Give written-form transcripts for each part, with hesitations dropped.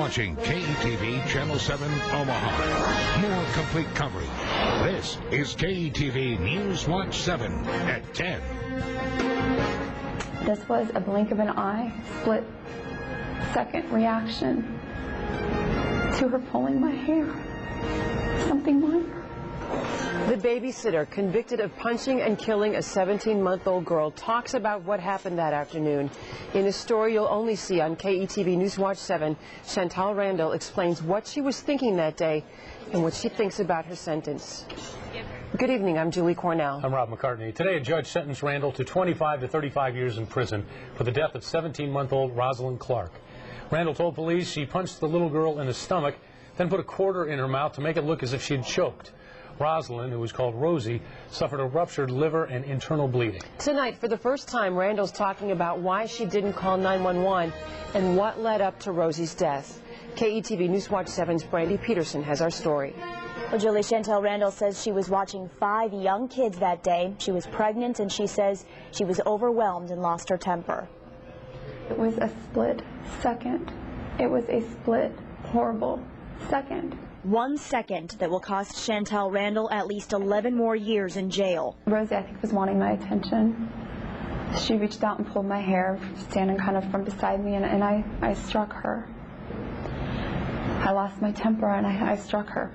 watching KETV Channel 7 Omaha. More complete coverage. This is KETV News Watch 7 at 10. This was a blink of an eye, split-second reaction to her pulling my hair. Something minor. The babysitter convicted of punching and killing a 17-month-old girl talks about what happened that afternoon. In a story you'll only see on KETV News Watch 7, Chantall Randall explains what she was thinking that day and what she thinks about her sentence. Good evening, I'm Julie Cornell. I'm Rob McCartney. Today a judge sentenced Randall to 25 to 35 years in prison for the death of 17-month-old Rosalyn Clarke. Randall told police she punched the little girl in the stomach, then put a quarter in her mouth to make it look as if she had choked. Rosalyn, who was called Rosie, suffered a ruptured liver and internal bleeding. Tonight, for the first time, Randall's talking about why she didn't call 911 and what led up to Rosie's death. KETV News Watch 7's Brandy Peterson has our story. Well, Julie, Chantall Randall says she was watching 5 young kids that day. She was pregnant, and she says she was overwhelmed and lost her temper. It was a split second. It was a split, horrible second. 1 second that will cost Chantall Randall at least 11 more years in jail. Rosie, I think, was wanting my attention. She reached out and pulled my hair, standing kind of from beside me, and I struck her. I lost my temper, and I struck her,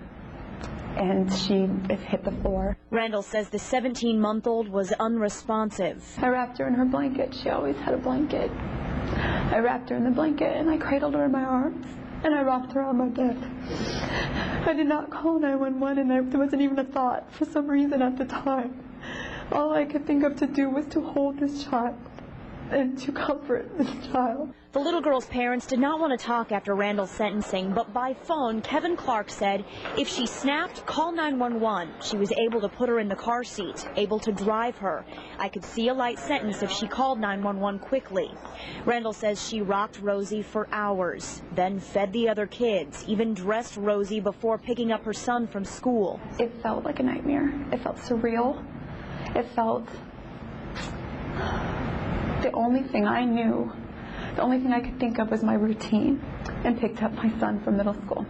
and she hit the floor. Randall says the 17-month-old was unresponsive. I wrapped her in her blanket. She always had a blanket. I wrapped her in the blanket, and I cradled her in my arms. And I rocked her on my bed. I did not call 911, and there wasn't even a thought for some reason at the time. All I could think of to do was to hold this child and to comfort this child. The little girl's parents did not want to talk after Randall's sentencing, but by phone, Kevin Clarke said if she snapped, call 911. She was able to put her in the car seat, able to drive her. I could see a light sentence if she called 911 quickly. Randall says she rocked Rosie for hours, then fed the other kids, even dressed Rosie before picking up her son from school. It felt like a nightmare. It felt surreal. It felt... The only thing I knew, the only thing I could think of was my routine, and picked up my son from middle school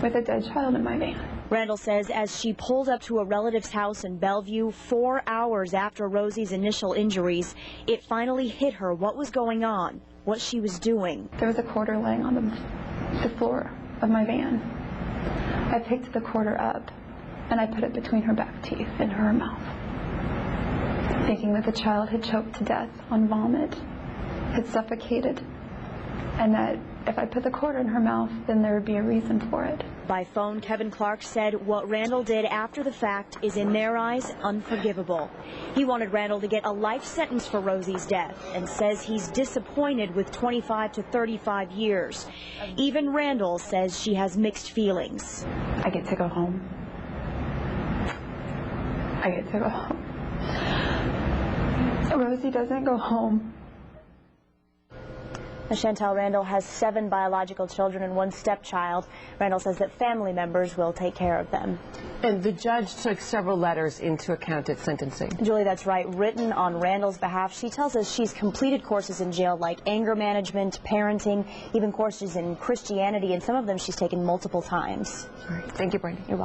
with a dead child in my van. Randall says as she pulled up to a relative's house in Bellevue 4 hours after Rosie's initial injuries, it finally hit her what was going on, what she was doing. There was a quarter laying on the floor of my van. I picked the quarter up, and I put it between her back teeth and her mouth, thinking that the child had choked to death on vomit, had suffocated, and that if I put the quarter in her mouth, then there would be a reason for it. By phone, Kevin Clarke said what Randall did after the fact is, in their eyes, unforgivable. He wanted Randall to get a life sentence for Rosie's death and says he's disappointed with 25 to 35 years. Even Randall says she has mixed feelings. I get to go home. I get to go home. Rosie doesn't go home. Chantall Randall has 7 biological children and 1 stepchild. Randall says that family members will take care of them. And the judge took several letters into account at sentencing. Julie, that's right, written on Randall's behalf. She tells us she's completed courses in jail like anger management, parenting, even courses in Christianity, and some of them she's taken multiple times. All right. Thank you, Brandy. You're welcome.